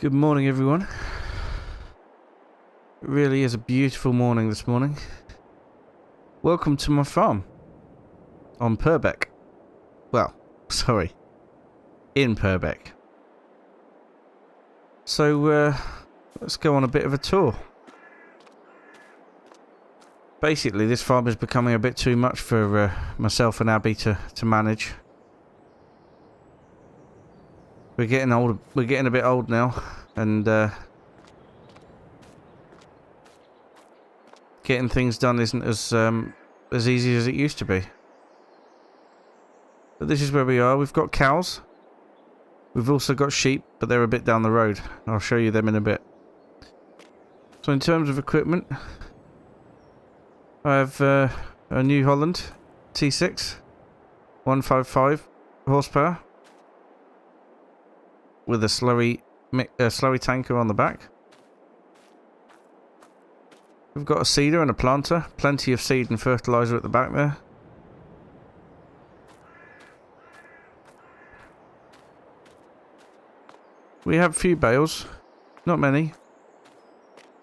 Good morning, everyone. It really is a beautiful morning this morning. Welcome to my farm on Purbeck. Well, sorry, in Purbeck. So, let's go on a bit of a tour. Basically, this farm is becoming a bit too much for myself and Abi to manage. We're getting old. We're getting a bit old now, and getting things done isn't as easy as it used to be. But this is where we are. We've got cows. We've also got sheep, but they're a bit down the road. I'll show you them in a bit. So in terms of equipment, I have a New Holland T6, 155 horsepower, with a slurry tanker on the back. We've got a seeder and a planter, plenty of seed and fertilizer at the back there. We have a few bales, not many.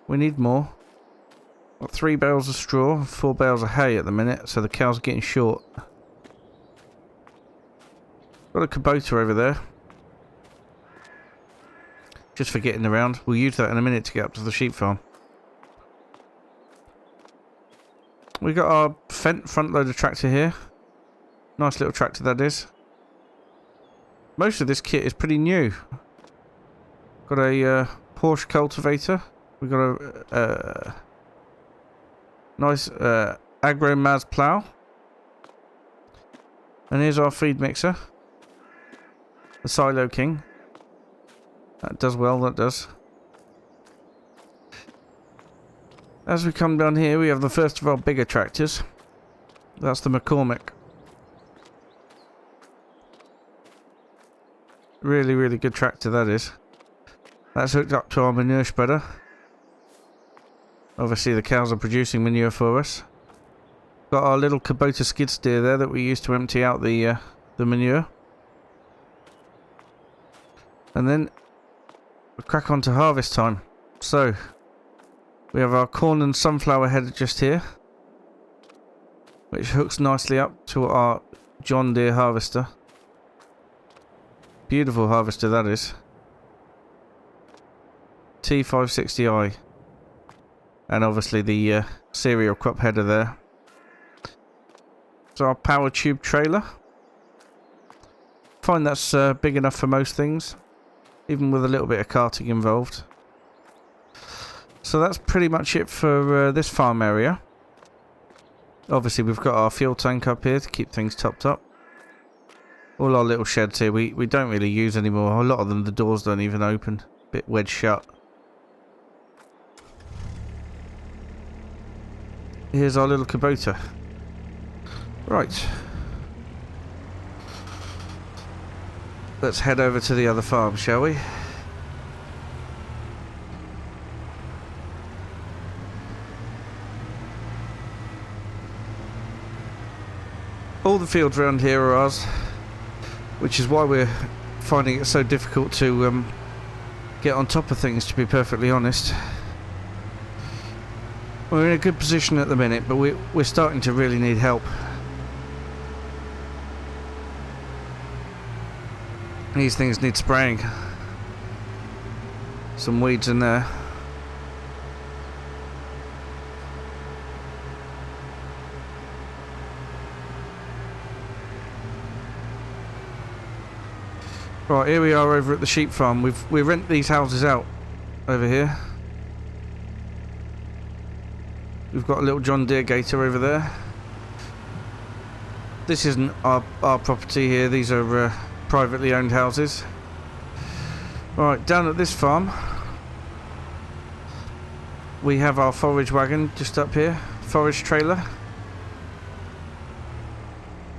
We need more. Got 3 bales of straw, 4 bales of hay at the minute, so the cows are getting short. Got a Kubota over there, just for getting around. We'll use that in a minute to get up to the sheep farm. We got our Fendt front loader tractor here. Nice little tractor that is. Most of this kit is pretty new. Got a Porsche cultivator. We got a nice Agro-Maz plough. And here's our feed mixer. The Silo King. That does well, that does. As we come down here, we have the first of our bigger tractors. That's the McCormick. Really, really good tractor that is. That's hooked up to our manure spreader. Obviously the cows are producing manure for us. Got our little Kubota skid steer there that we use to empty out the manure. And then we crack on to harvest time. So we have our corn and sunflower header just here, which hooks nicely up to our John Deere harvester. Beautiful harvester that is. T560i. And obviously the cereal crop header there. So our power tube trailer. Find that's big enough for most things, even with a little bit of carting involved. So that's pretty much it for this farm area. Obviously we've got our fuel tank up here to keep things topped up. All our little sheds here we don't really use anymore. A lot of them the doors don't even open. Bit wedged shut. Here's our little Kubota. Right. Let's head over to the other farm, shall we? All the fields around here are ours, which is why we're finding it so difficult to get on top of things, to be perfectly honest. We're in a good position at the minute, but we're starting to really need help. These things need spraying. Some weeds in there. Right, here we are over at the sheep farm. We rent these houses out over here. We've got a little John Deere gator over there. This isn't our property here. These are privately owned houses. Right, down at this farm we have our forage wagon just up here. Forage trailer.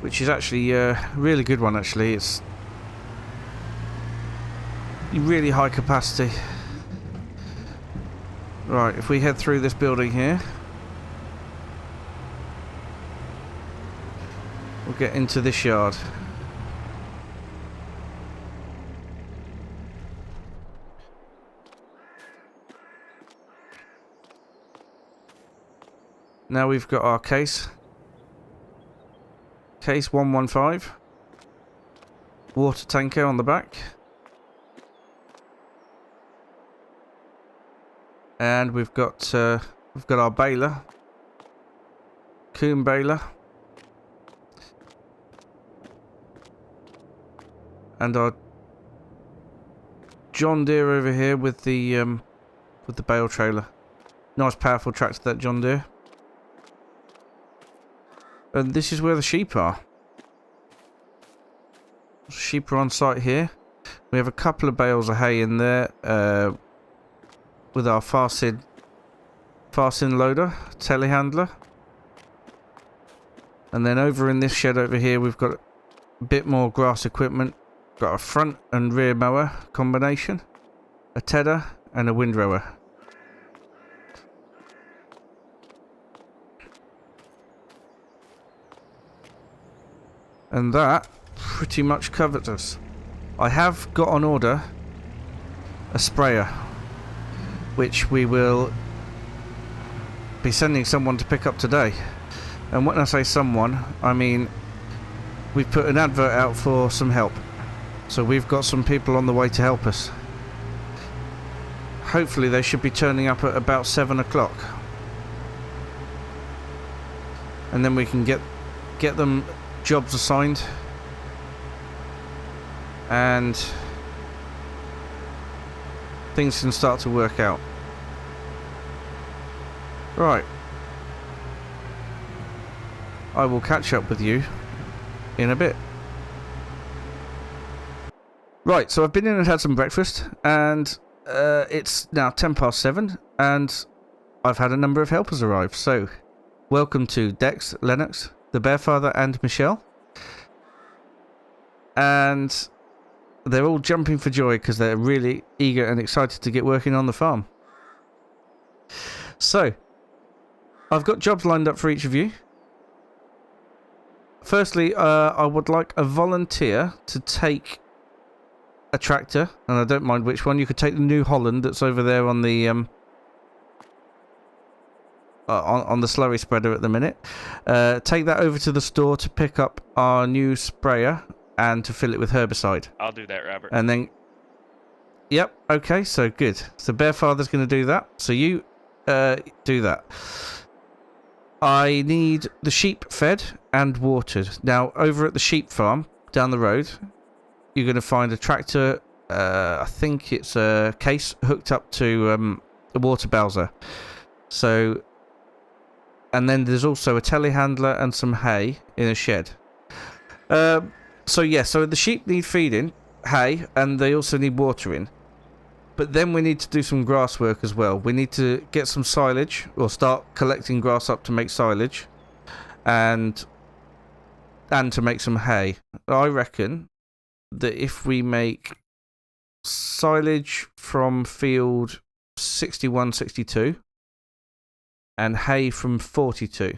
Which is actually a really good one actually. It's really high capacity. Right, if we head through this building here, we'll get into this yard. Now we've got our case. Case 115. Water tanker on the back. And we've got our baler. Coombe baler. And our John Deere over here with the bale trailer. Nice powerful tractor, that John Deere. And this is where the sheep are. Sheep are on site here. We have a couple of bales of hay in there with our fast-in loader, telehandler. And then over in this shed over here, we've got a bit more grass equipment. Got a front and rear mower combination, a tedder, and a windrower. And that pretty much covers us. I have got on order a sprayer, which we will be sending someone to pick up today. And when I say someone, I mean we've put an advert out for some help. So we've got some people on the way to help us. Hopefully they should be turning up at about 7 o'clock. And then we can get them jobs assigned. And things can start to work out. Right. I will catch up with you in a bit. Right, so I've been in and had some breakfast, and it's now 7:10, and I've had a number of helpers arrive. So, welcome to Dex, Lennox, the Bearfather, and Michelle. And they're all jumping for joy because they're really eager and excited to get working on the farm. So, I've got jobs lined up for each of you. Firstly, I would like a volunteer to take a tractor, and I don't mind which one. You could take the New Holland that's over there on the on the slurry spreader at the minute. Take that over to the store to pick up our new sprayer and to fill it with herbicide. I'll do that, Robert. And then, yep, okay, so good. So Bearfather's going to do that. So you do that. I need the sheep fed and watered. Now, over at the sheep farm down the road, you're going to find a tractor. I think it's a case hooked up to a water bowser. So, and then there's also a telehandler and some hay in a shed. So the sheep need feeding, hay, and they also need watering. But then we need to do some grass work as well. We need to get some silage, or start collecting grass up to make silage, and to make some hay. I reckon that if we make silage from field 61, 62 and hay from 42,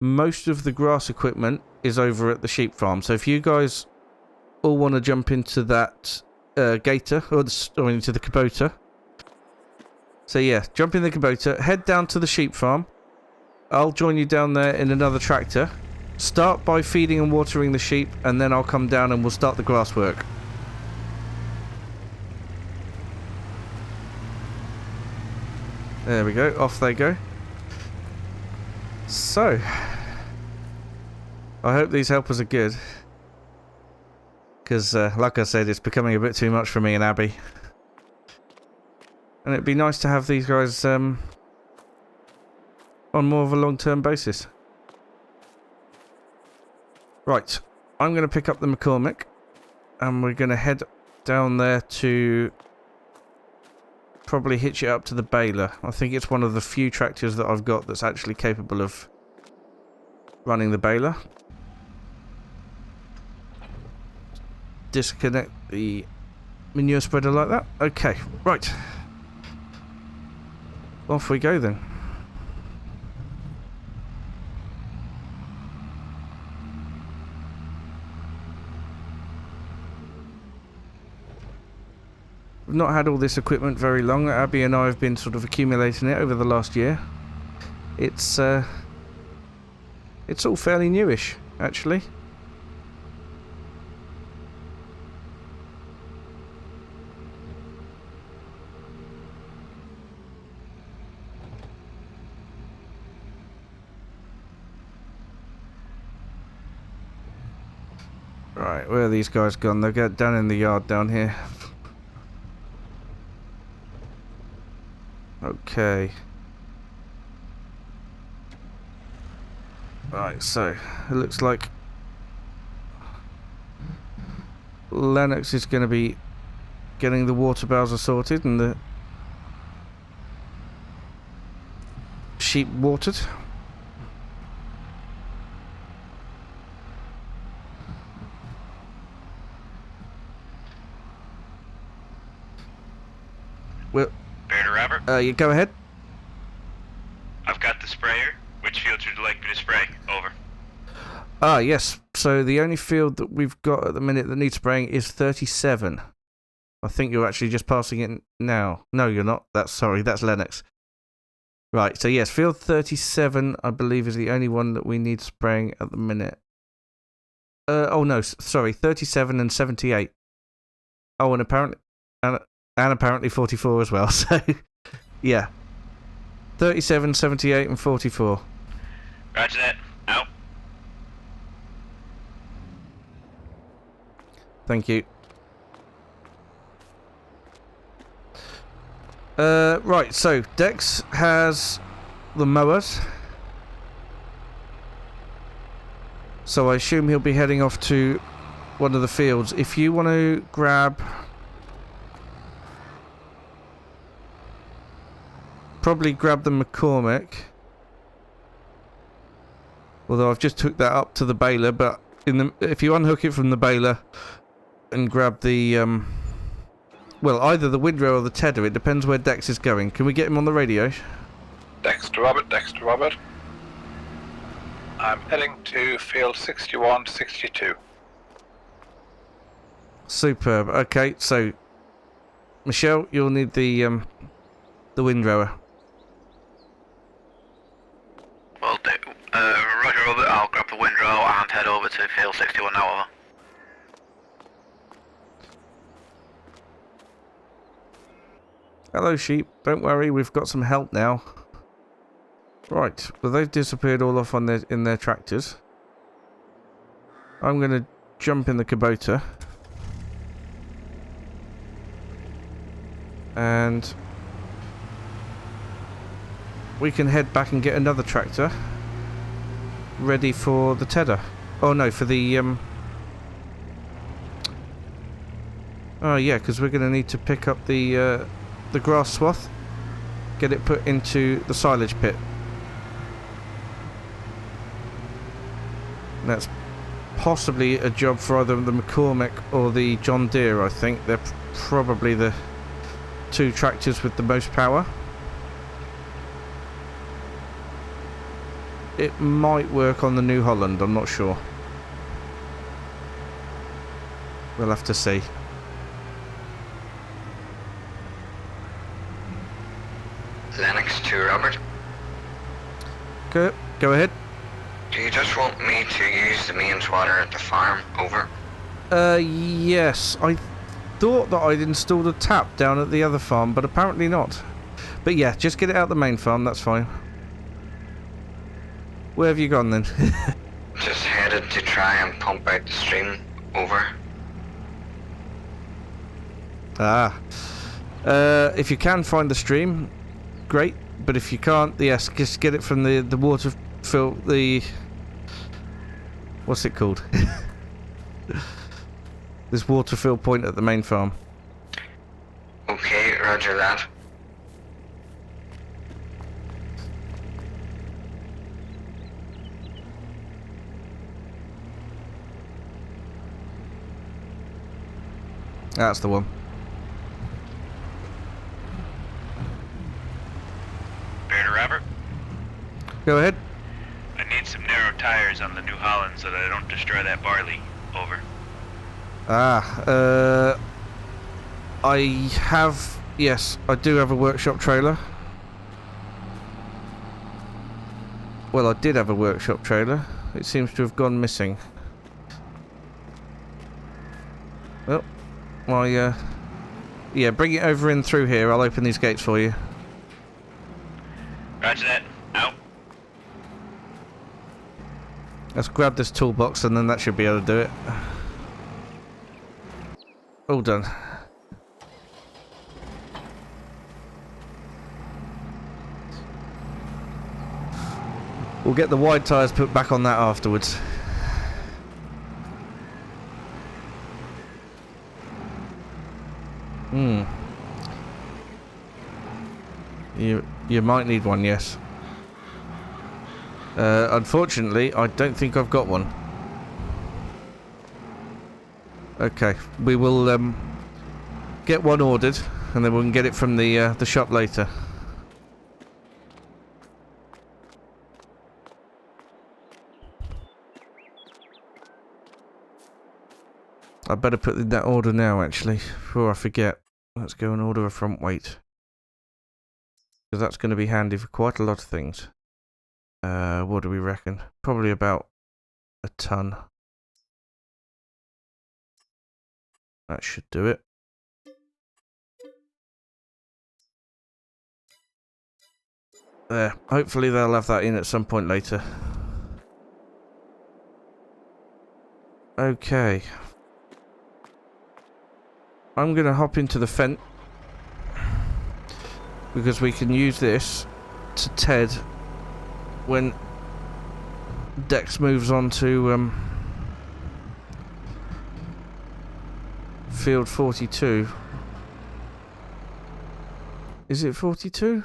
most of the grass equipment is over at the sheep farm. So if you guys all want to jump into that gator or into the Kubota, so yeah, jump in the Kubota, head down to the sheep farm. I'll join you down there in another tractor. Start by feeding and watering the sheep, and then I'll come down and we'll start the grass work. There we go, off they go. So, I hope these helpers are good. Because, like I said, it's becoming a bit too much for me and Abby. And it'd be nice to have these guys on more of a long-term basis. Right, I'm going to pick up the McCormick, and we're going to head down there to probably hitch it up to the baler. I think it's one of the few tractors that I've got that's actually capable of running the baler. Disconnect the manure spreader like that. Okay, right. Off we go then. We've not had all this equipment very long. Abi and I have been sort of accumulating it over the last year. It's all fairly newish, actually. Right, where are these guys gone? They'll get down in the yard down here. Okay. Right, so it looks like Lennox is going to be getting the water bowser sorted and the sheep watered. Well, Bear to Robert. you go ahead. I've got the sprayer. Which field would you like me to spray? Over. Ah, yes. So the only field that we've got at the minute that needs spraying is 37. I think you're actually just passing it now. No, you're not. That's Lennox. Right, so yes, field 37, I believe, is the only one that we need spraying at the minute. Oh no, sorry, 37 and 78. Oh, and apparently 44 as well, so, yeah. 37, 78, and 44. Roger that. Out. Thank you. Right, so Dex has the mowers. So I assume he'll be heading off to one of the fields. If you want to grab... Probably grab the McCormick. Although I've just took that up to the baler, but if you unhook it from the baler and grab the... well, either the windrow or the tedder, it depends where Dex is going. Can we get him on the radio? Dex to Robert. I'm heading to field 6162. Superb. Okay, so Michelle, you'll need the windrower. Will do. Roger, Robert, I'll grab the windrow and head over to field 61 now, over. Hello, sheep. Don't worry, we've got some help now. Right, well they've disappeared all off on in their tractors. I'm going to jump in the Kubota. And we can head back and get another tractor ready for the tedder. Oh no, for the oh yeah, because we're going to need to pick up the grass swath, get it put into the silage pit. And that's possibly a job for either the McCormick or the John Deere, I think. They're probably the two tractors with the most power. It might work on the New Holland, I'm not sure. We'll have to see. Lennox to Robert. Go ahead. Do you just want me to use the mains water at the farm? Over. Yes. I thought that I'd installed a tap down at the other farm, but apparently not. But yeah, just get it out the main farm, that's fine. Where have you gone then? Just headed to try and pump out the stream. Over. Ah. If you can find the stream, great. But if you can't, yes, just get it from the water fill, the... What's it called? This water fill point at the main farm. Okay, roger that. That's the one. Bear to Robert. Go ahead. I need some narrow tires on the New Holland so that I don't destroy that barley. Over. I have... Yes, I do have a workshop trailer. Well, I did have a workshop trailer. It seems to have gone missing. Well, yeah, bring it over in through here. I'll open these gates for you. Roger that. Out. Let's grab this toolbox and then that should be able to do it. All done. We'll get the wide tyres put back on that afterwards. You might need one, yes. Unfortunately, I don't think I've got one. Okay, we will get one ordered, and then we can get it from the shop later. I better put in that order now, actually, before I forget. Let's go and order a front weight. Because that's going to be handy for quite a lot of things. What do we reckon? Probably about a ton. That should do it. There. Hopefully they'll have that in at some point later. Okay. I'm going to hop into the Fent. Because we can use this to TED when Dex moves on to field 42. Is it 42?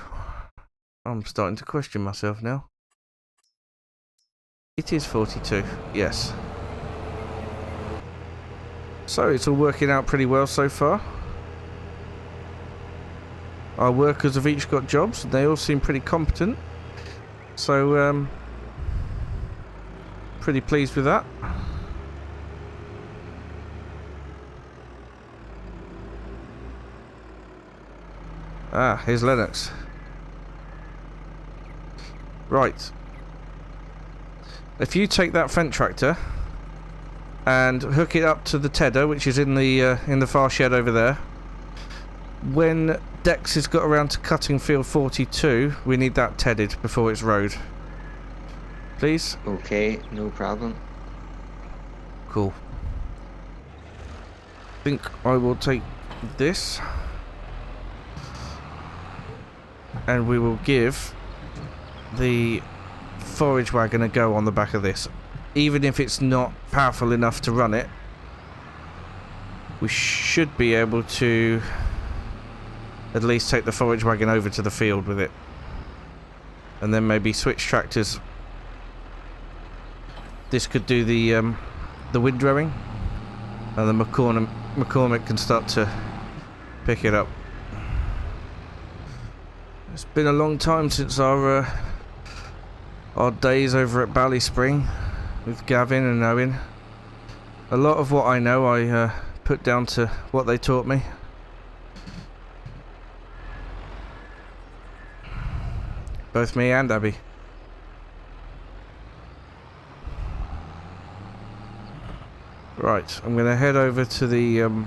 I'm starting to question myself now. It is 42, yes. So it's all working out pretty well so far. Our workers have each got jobs, and they all seem pretty competent. So, pretty pleased with that. Ah, here's Lennox. Right. If you take that Fent tractor and hook it up to the tedder, which is in the far shed over there, when Dex has got around to cutting field 42, we need that tedded before it's rowed. Please? Okay, no problem. Cool. I think I will take this. And we will give the forage wagon a go on the back of this. Even if it's not powerful enough to run it, we should be able to at least take the forage wagon over to the field with it. And then maybe switch tractors. This could do the windrowing, and then McCormick can start to pick it up. It's been a long time since our days over at Ballyspring with Gavin and Owen. A lot of what I know I put down to what they taught me. Both me and Abi. Right, I'm going to head over to the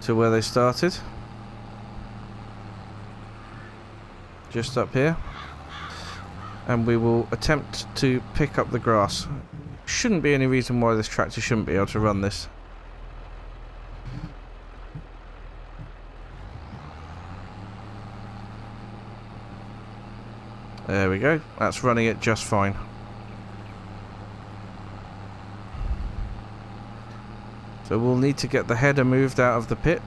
to where they started. Just up here. And we will attempt to pick up the grass. Shouldn't be any reason why this tractor shouldn't be able to run this. There we go. That's running it just fine. So we'll need to get the header moved out of the pit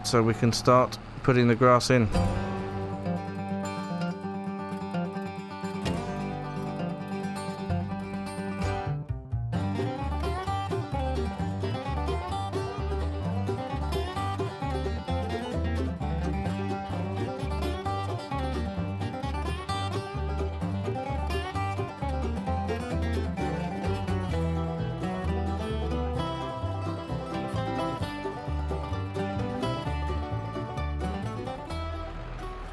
so we can start putting the grass in.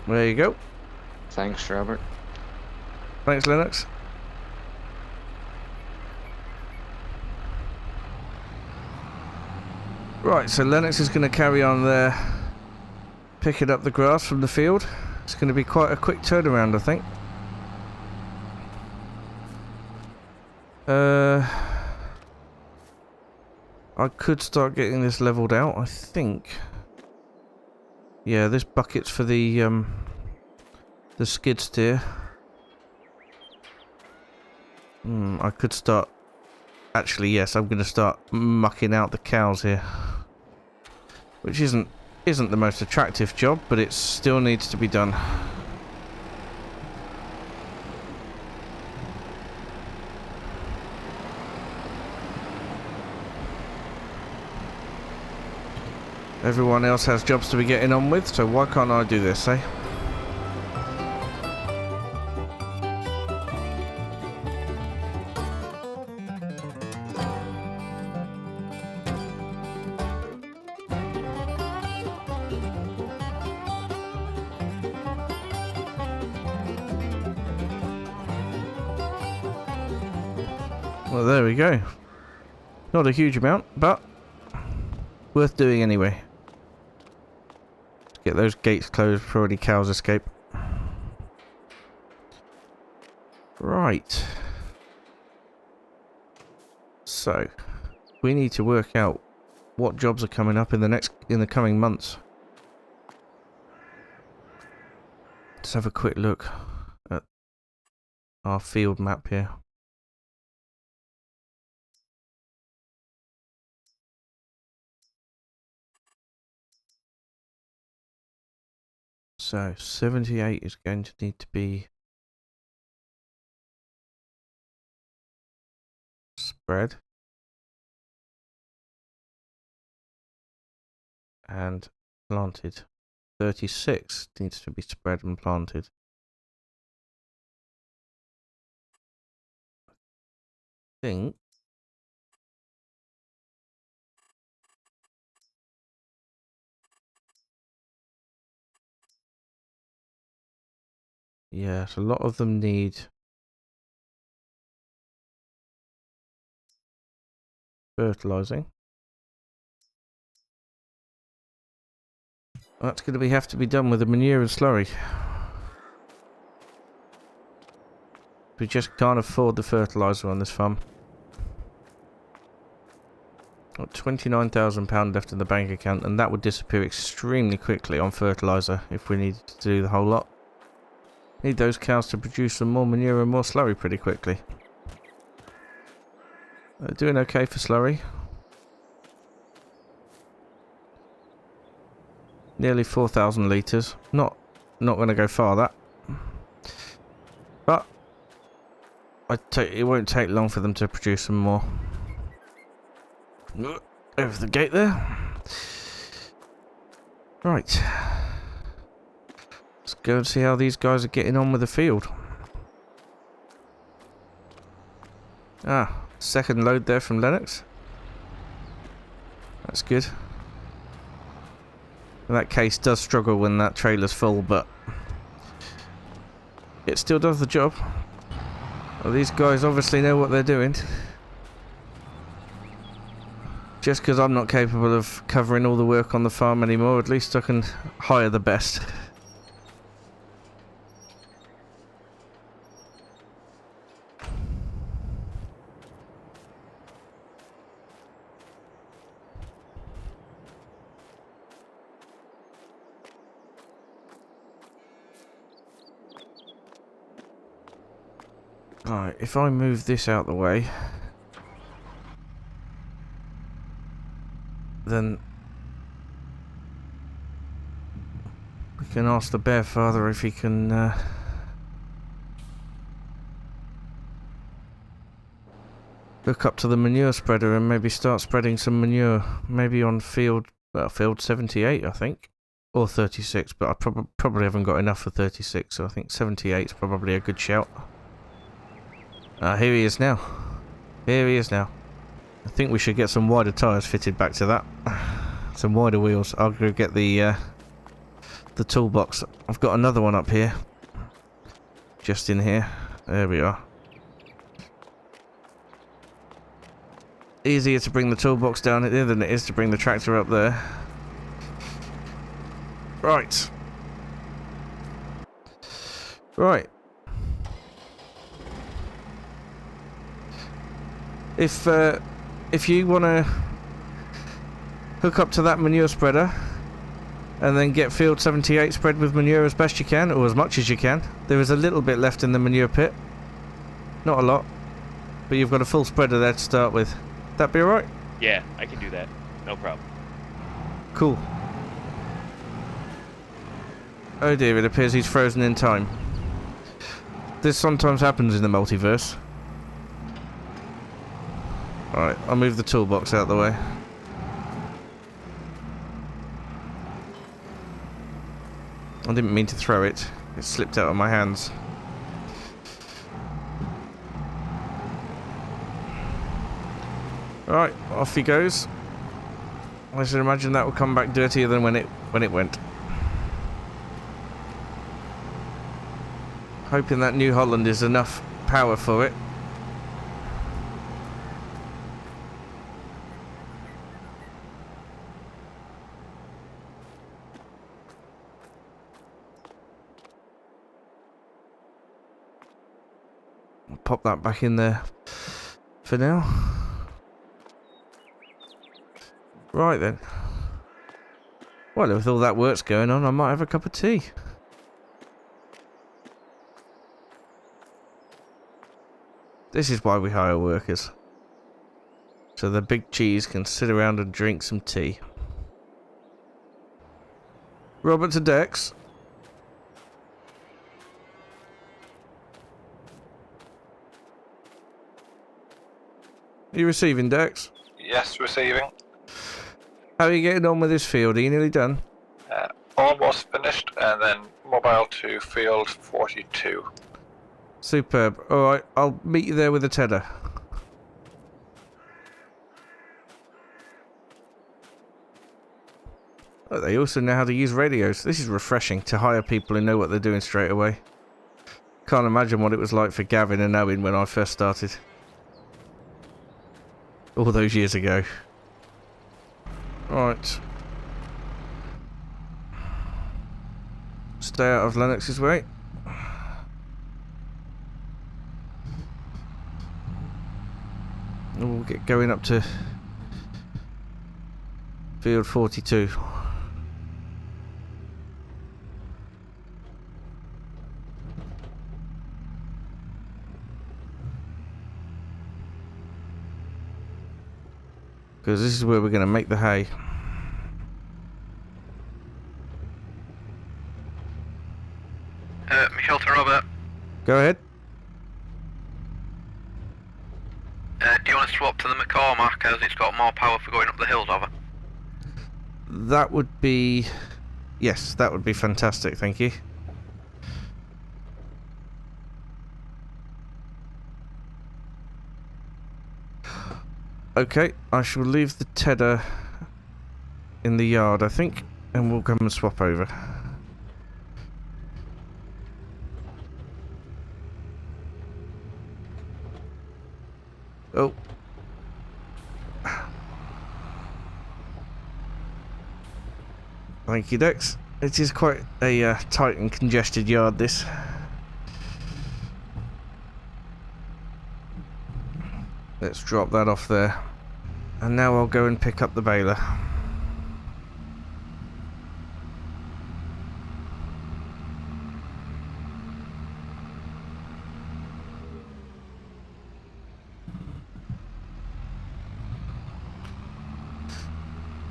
There you go. Thanks, Robert. Thanks, Lennox. Right, so Lennox is going to carry on there, picking up the grass from the field. It's going to be quite a quick turnaround, I think. I could start getting this leveled out, I think. Yeah, this bucket's for the skid steer. I could start... Actually, yes, I'm going to start mucking out the cows here. Which isn't the most attractive job, but it still needs to be done. Everyone else has jobs to be getting on with, so why can't I do this, eh? Well, there we go. Not a huge amount, but worth doing anyway. Get those gates closed before any cows escape. Right. So, we need to work out what jobs are coming up in the coming months. Let's have a quick look at our field map here. So 78 is going to need to be spread and planted. 36 needs to be spread and planted. I think yes, a lot of them need fertilizing. That's going to have to be done with the manure and slurry. We just can't afford the fertilizer on this farm. Got £29,000 left in the bank account, and that would disappear extremely quickly on fertilizer if we needed to do the whole lot. Need those cows to produce some more manure and more slurry pretty quickly. They're doing okay for slurry. Nearly 4,000 litres. Not going to go far, that. But it won't take long for them to produce some more. Over the gate there. Right. Let's go and see how these guys are getting on with the field. Ah, second load there from Lennox. That's good. That case does struggle when that trailer's full, but it still does the job. Well, these guys obviously know what they're doing. Just because I'm not capable of covering all the work on the farm anymore, at least I can hire the best. Right, if I move this out the way, then we can ask the bear father if he can hook up to the manure spreader and maybe start spreading some manure, maybe on field 78, I think, or 36, but I probably haven't got enough for 36, so I think 78 is probably a good shout. Here he is now. Here he is now. I think we should get some wider tyres fitted back to that. Some wider wheels. I'll go get the toolbox. I've got another one up here. Just in here. There we are. Easier to bring the toolbox down here than it is to bring the tractor up there. Right. Right. If you want to hook up to that manure spreader and then get field 78 spread with manure as best you can, or as much as you can. There is a little bit left in the manure pit. Not a lot. But you've got a full spreader there to start with. That be alright? Yeah, I can do that. No problem. Cool. Oh dear, it appears he's frozen in time. This sometimes happens in the multiverse. Alright, I'll move the toolbox out of the way. I didn't mean to throw it. It slipped out of my hands. Right, off he goes. I should imagine that will come back dirtier than when it went. Hoping that New Holland is enough power for it. I'll pop that back in there for now. Right then. Well, with all that work's going on, I might have a cup of tea. This is why we hire workers. So the big cheese can sit around and drink some tea. Robert to Dex. Are you receiving, Dex? Yes, receiving. How are you getting on with this field? Are you nearly done? Almost finished, and then mobile to field 42. Superb. Alright, I'll meet you there with a tedder. Oh, they also know how to use radios. This is refreshing to hire people who know what they're doing straight away. Can't imagine what it was like for Gavin and Owen when I first started. All those years ago. Right. Stay out of Lennox's way. We'll get going up to field 42. Because this is where we're going to make the hay. Michelle to Robert. Go ahead. Do you want to swap to the McCormack as it's got more power for going up the hills over? That would be... Yes, that would be fantastic, thank you. Okay, I shall leave the tedder in the yard, I think, and we'll come and swap over. Oh. Thank you, Dex. It is quite a tight and congested yard, this. Let's drop that off there. And now I'll go and pick up the baler.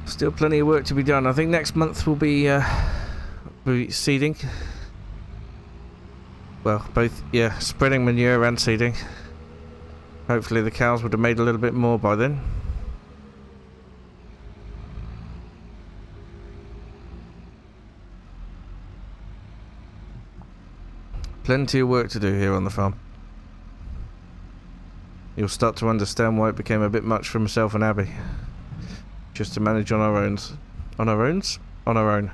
Still plenty of work to be done. I think next month will be seeding. Well, both, yeah, spreading manure and seeding. Hopefully the cows would have made a little bit more by then. Plenty of work to do here on the farm. You'll start to understand why it became a bit much for myself and Abby. Just to manage on our own. On our own? On our own.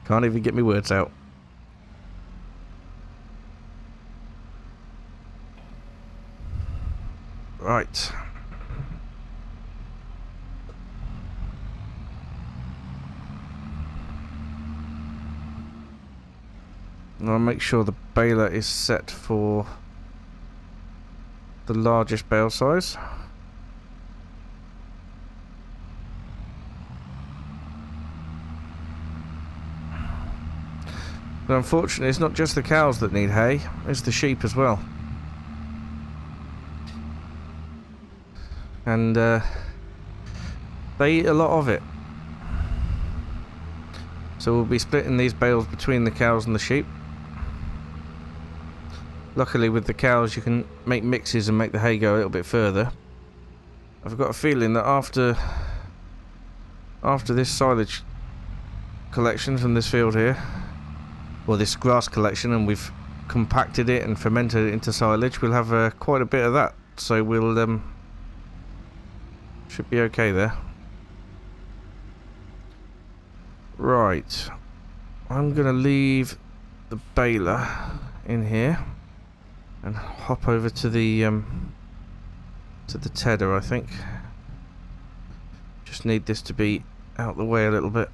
Can't even get my words out. Right. I'll make sure the baler is set for the largest bale size. But unfortunately, it's not just the cows that need hay, it's the sheep as well. And they eat a lot of it. So we'll be splitting these bales between the cows and the sheep. Luckily with the cows you can make mixes and make the hay go a little bit further. I've got a feeling that after this silage collection from this field here, or this grass collection, and we've compacted it and fermented it into silage, we'll have quite a bit of that. So we'll should be okay there. Right, I'm gonna leave the baler in here and hop over to the tedder. I think just need this to be out the way a little bit.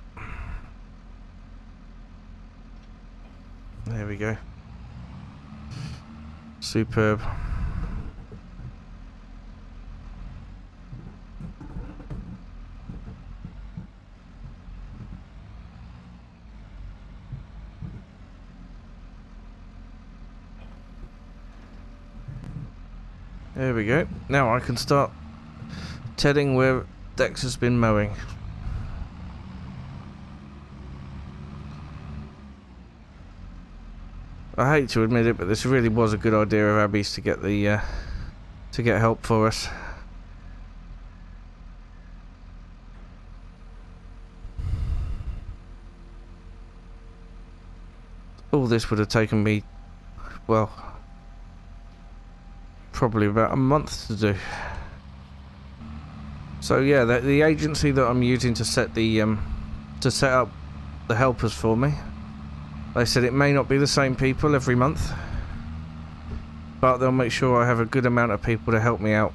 There we go. Superb. There we go. Now I can start tedding where Dex has been mowing. I hate to admit it, but this really was a good idea of Abby's to get the to get help for us. All this would have taken me, well, probably about a month to do. So yeah, the agency that I'm using to set up the helpers for me, they said it may not be the same people every month, but they'll make sure I have a good amount of people to help me out,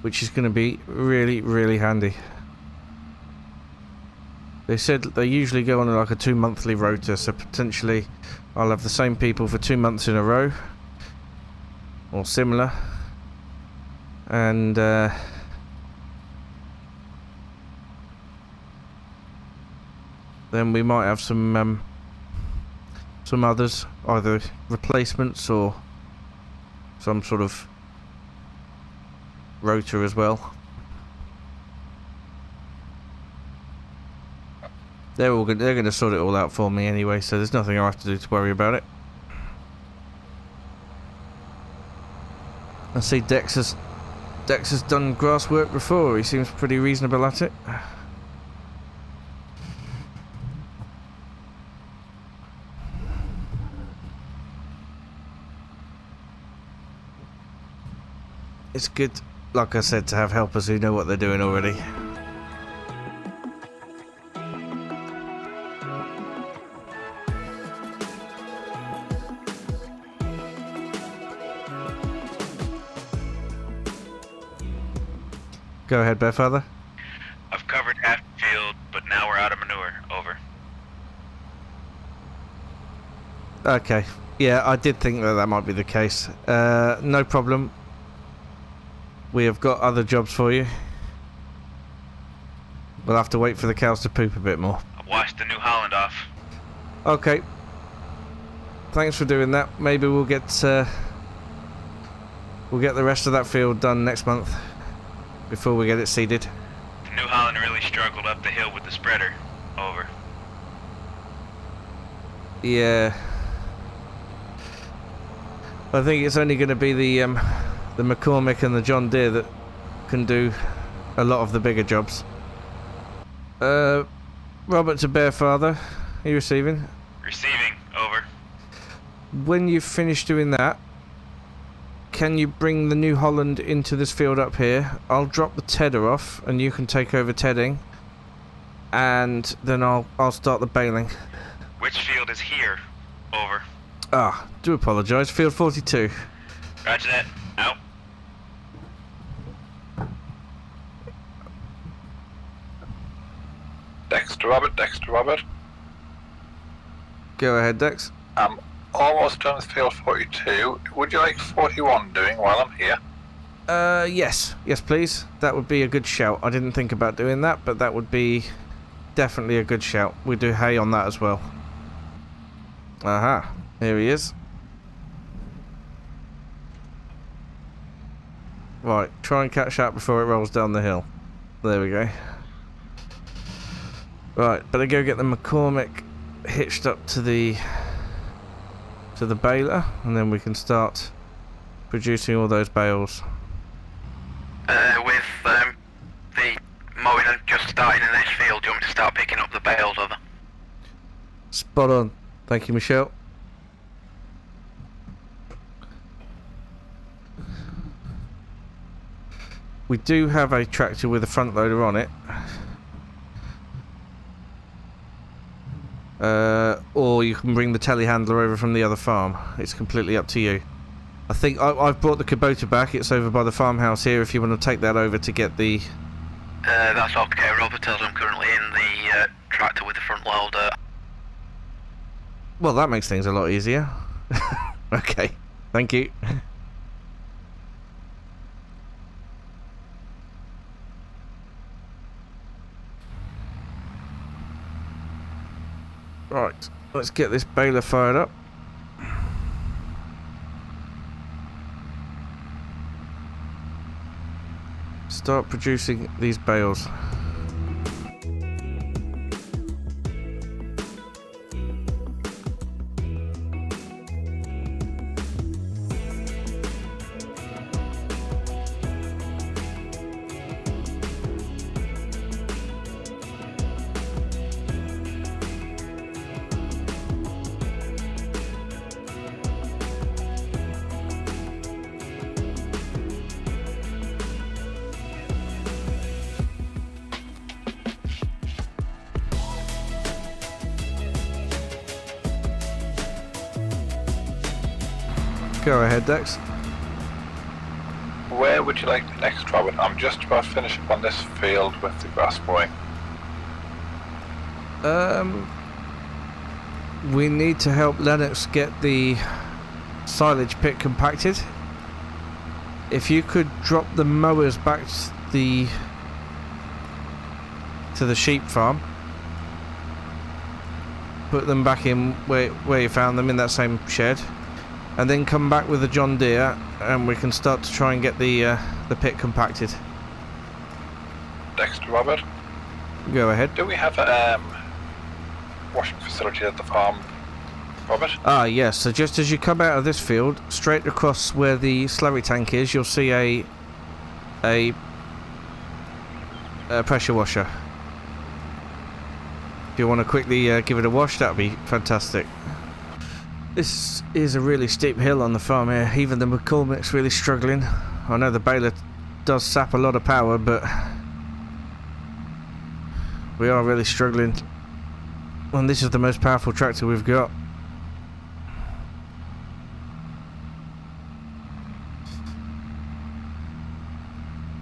which is going to be really, really handy. They said they usually go on like a 2-monthly rota, so potentially I'll have the same people for 2 months in a row, or similar, and then we might have some others, either replacements or some sort of rota as well. They're going to sort it all out for me anyway, so there's nothing I have to do to worry about it. I see Dex has done grass work before. He seems pretty reasonable at it. It's good, like I said, to have helpers who know what they're doing already. Go ahead, Bearfather. I've covered half the field, but now we're out of manure. Over. Okay. Yeah, I did think that might be the case. No problem. We have got other jobs for you. We'll have to wait for the cows to poop a bit more. I've washed the New Holland off. Okay. Thanks for doing that. Maybe we'll get the rest of that field done next month before we get it seeded. The New Holland really struggled up the hill with the spreader. Over. Yeah. I think it's only going to be the McCormick and the John Deere that can do a lot of the bigger jobs. Robert to Bearfather, are you receiving? Receiving. Over. When you've finished doing that, can you bring the New Holland into this field up here? I'll drop the tedder off and you can take over tedding, and then I'll start the baling. Which field is here? Over. Ah, do apologise. Field 42. Roger that. Out. Dexter Robert, Dexter Robert. Go ahead, Dex. I'm almost done with field 42. Would you like 41 doing while I'm here? Yes. Yes, please. That would be a good shout. I didn't think about doing that, but that would be definitely a good shout. We do hay on that as well. Aha. Here he is. Right. Try and catch that before it rolls down the hill. There we go. Right. Better go get the McCormick hitched up to the baler, and then we can start producing all those bales. With the mowing and just starting in this field, do you want me to start picking up the bales over? Spot on. Thank you, Michelle. We do have a tractor with a front loader on it. Or you can bring the telehandler over from the other farm. It's completely up to you. I think I've brought the Kubota back. It's over by the farmhouse here if you want to take that over to get the... That's okay, Robert, as I'm currently in the tractor with the front loader. Well, that makes things a lot easier. Okay, thank you. Right, let's get this baler fired up. Start producing these bales. Go ahead, Dex. Where would you like the next, Robert? I'm just about to finish up on this field with the grass mowing. We need to help Lennox get the silage pit compacted. If you could drop the mowers back to the sheep farm, put them back in where you found them, in that same shed, and then come back with the John Deere, and we can start to try and get the pit compacted. Dexter Robert. Go ahead. Do we have a washing facility at the farm, Robert? Ah, yes. So just as you come out of this field, straight across where the slurry tank is, you'll see a pressure washer. If you want to quickly give it a wash, that would be fantastic. This is a really steep hill on the farm here. Even the McCormick's really struggling. I know the baler does sap a lot of power, but we are really struggling. And this is the most powerful tractor we've got.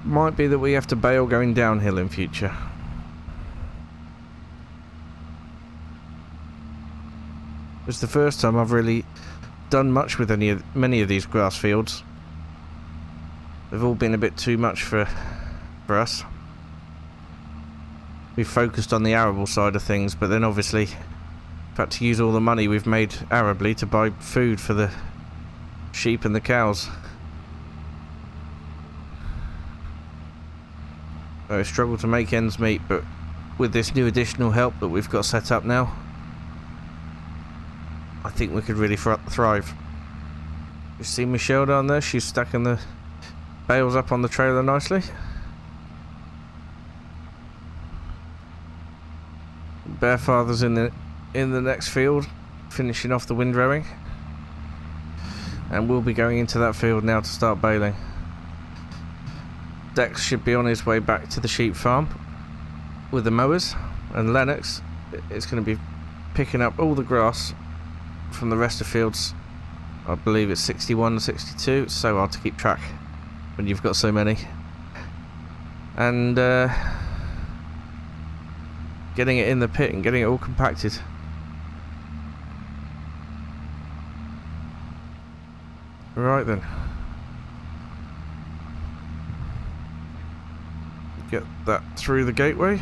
Might be that we have to bale going downhill in future. It's the first time I've really done much with many of these grass fields. They've all been a bit too much for us. We've focused on the arable side of things, but then obviously we've had to use all the money we've made arably to buy food for the sheep and the cows. So I struggle to make ends meet, but with this new additional help that we've got set up now, I think we could really thrive. You see Michelle down there? She's stacking the bales up on the trailer nicely. Bearfather's in the next field, finishing off the windrowing, and we'll be going into that field now to start baling. Dex should be on his way back to the sheep farm with the mowers, and Lennox is going to be picking up all the grass from the rest of the fields I believe it's 61, 62. It's so hard to keep track when you've got so many. And getting it in the pit and getting it all compacted. Right then. Get that through the gateway.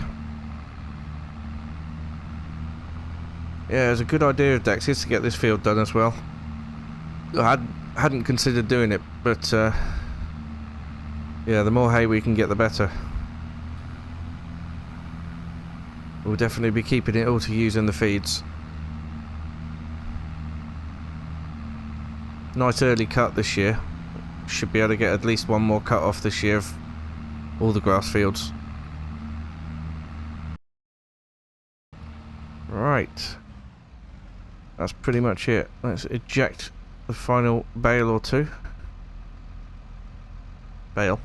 Yeah, it's a good idea of Dex's to get this field done as well. I hadn't considered doing it, but yeah, the more hay we can get, the better. We'll definitely be keeping it all to use in the feeds. Nice early cut this year. Should be able to get at least one more cut off this year of all the grass fields. Right. That's pretty much it. Let's eject the final bale or two. Bale.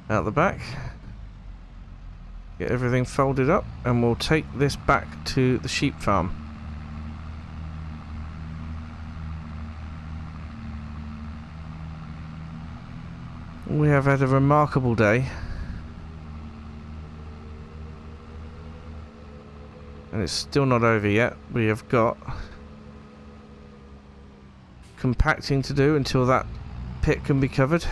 Out the back. Get everything folded up and we'll take this back to the sheep farm. We have had a remarkable day. And it's still not over yet. We have got compacting to do until that pit can be covered.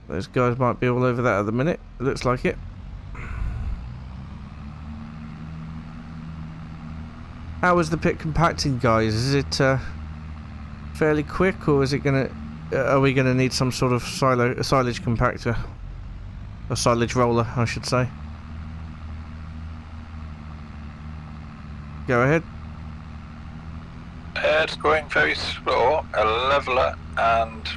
Those guys might be all over that at the minute. It looks like it. How is the pit compacting, guys? Is it fairly quick, or is it gonna? Are we gonna need some sort of silage compactor, a silage roller, I should say? Go ahead. It's going very slow. A leveler and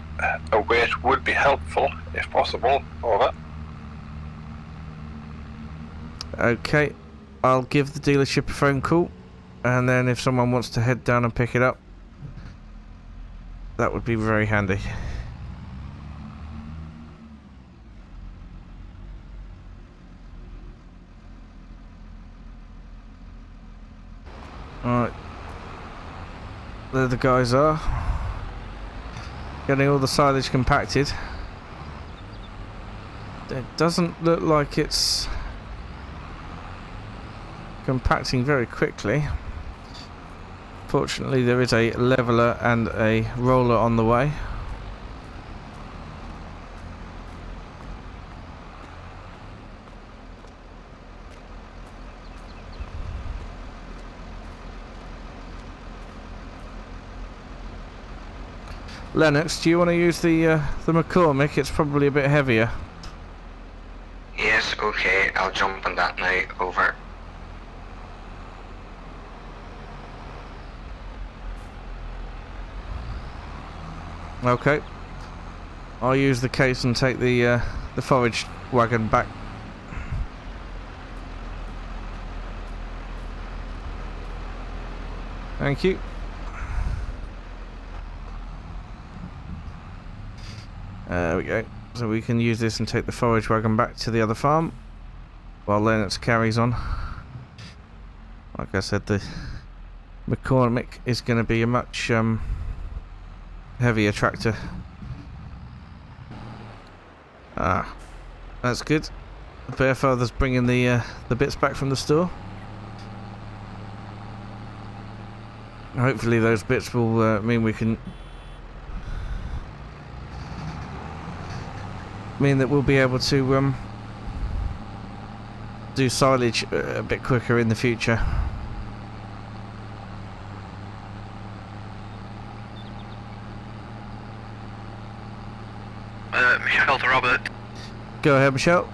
a weight would be helpful, if possible. Over. Okay, I'll give the dealership a phone call, and then if someone wants to head down and pick it up, that would be very handy. Alright. There the guys are. Getting all the silage compacted. It doesn't look like it's compacting very quickly. Fortunately, there is a leveler and a roller on the way. Lennox, do you want to use the McCormick? It's probably a bit heavier. Yes, okay, I'll jump on that now. Over. Okay. I'll use the case and take the forage wagon back. Thank you. There we go. So we can use this and take the forage wagon back to the other farm while Lennox carries on. Like I said, the McCormick is going to be a much heavier tractor. Ah, that's good. The Bearfather's bringing the bits back from the store. Hopefully those bits will mean we can that we'll be able to do silage a bit quicker in the future. Michelle to Robert. Go ahead, Michelle.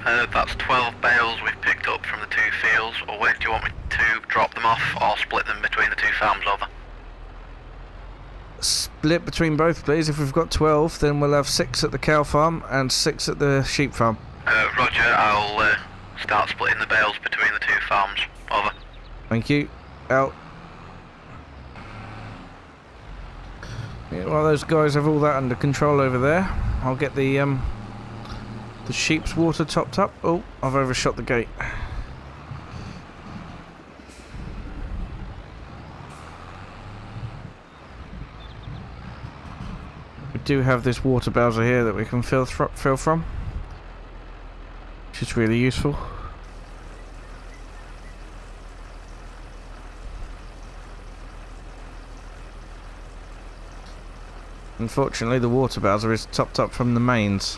That's 12 bales we've picked up from the two fields. Or where do you want me to drop them off or split them between the two farms? Over. Split between both, please. If we've got 12, then we'll have 6 at the cow farm and 6 at the sheep farm. Roger, I'll start splitting the bales between the two farms. Over. Thank you. Out. Yeah, well, those guys have all that under control over there. I'll get the sheep's water topped up. Oh, I've overshot the gate. We do have this water bowser here that we can fill from, which is really useful. Unfortunately, the water bowser is topped up from the mains,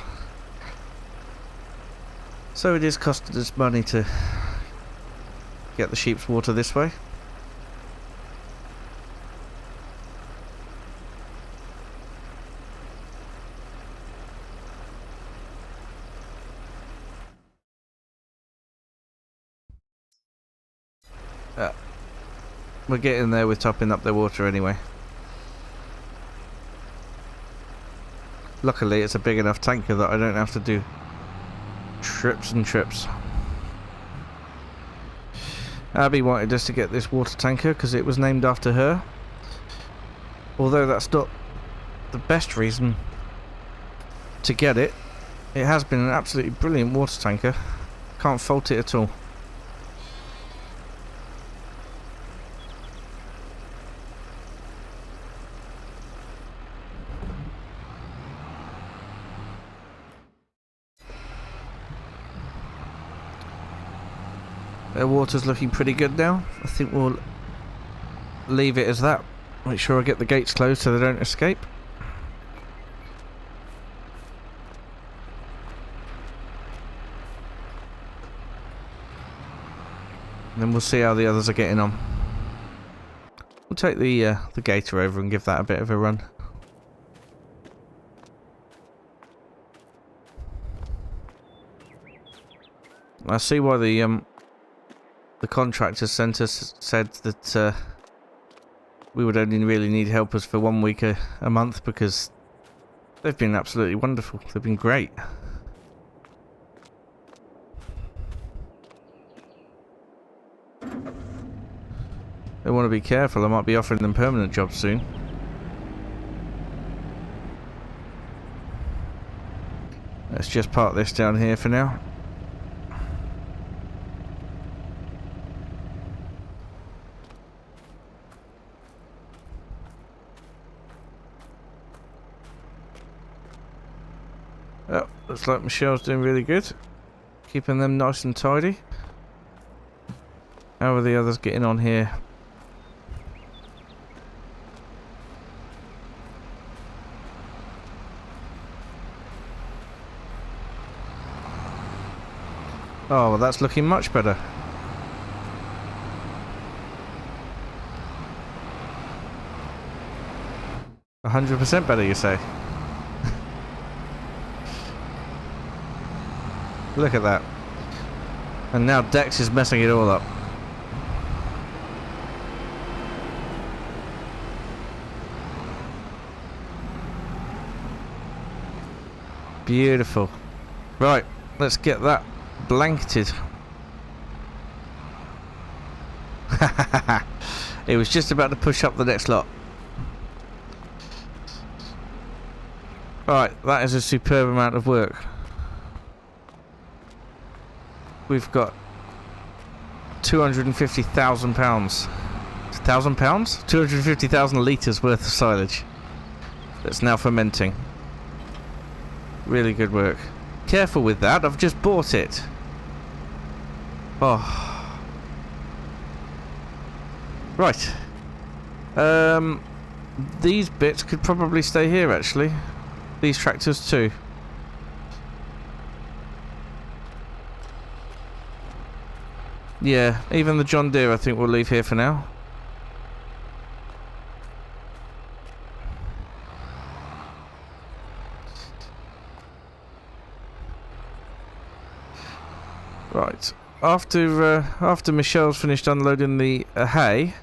so it is costing us money to get the sheep's water this way. We're getting there with topping up their water anyway. Luckily, it's a big enough tanker that I don't have to do trips and trips. Abi wanted us to get this water tanker because it was named after her. Although that's not the best reason to get it, it has been an absolutely brilliant water tanker. Can't fault it at all. Their water's looking pretty good now. I think we'll leave it as that. Make sure I get the gates closed so they don't escape. And then we'll see how the others are getting on. We'll take the gator over and give that a bit of a run. I see why the contractor sent us said that we would only really need helpers for 1 week a month, because they've been absolutely wonderful. They've been great. They want to be careful. I might be offering them permanent jobs soon. Let's just park this down here for now. Oh, looks like Michelle's doing really good. Keeping them nice and tidy. How are the others getting on here? Oh, well, that's looking much better. %100 better, you say? Look at that. And now Dex is messing it all up. Beautiful. Right, let's get that blanketed. It was just about to push up the next lot. Right, that is a superb amount of work. We've got £250,000. £1,000? 250,000 litres worth of silage that's now fermenting. Really good work. Careful with that, I've just bought it. Oh. Right. These bits could probably stay here, actually. These tractors too. Yeah, even the John Deere I think we'll leave here for now. Right, after Michelle's finished unloading the hay,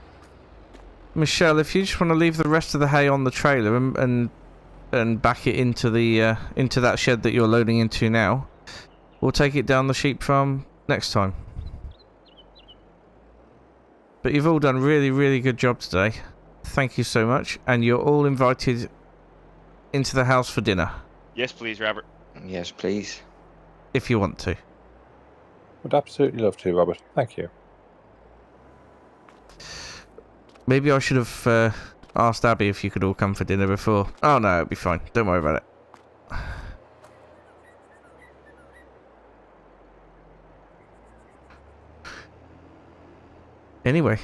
Michelle, if you just want to leave the rest of the hay on the trailer and back it into the into that shed that you're loading into now, we'll take it down the sheep farm next time. But you've all done really, really good job today. Thank you so much, and you're all invited into the house for dinner. Yes, please, Robert. Yes, please. If you want to. Would absolutely love to, Robert. Thank you. Maybe I should have asked Abby if you could all come for dinner before. Oh no, it'll be fine. Don't worry about it. Anyway,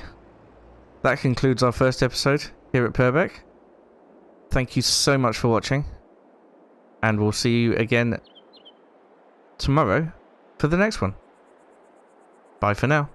that concludes our first episode here at Purbeck. Thank you so much for watching, and we'll see you again tomorrow for the next one. Bye for now.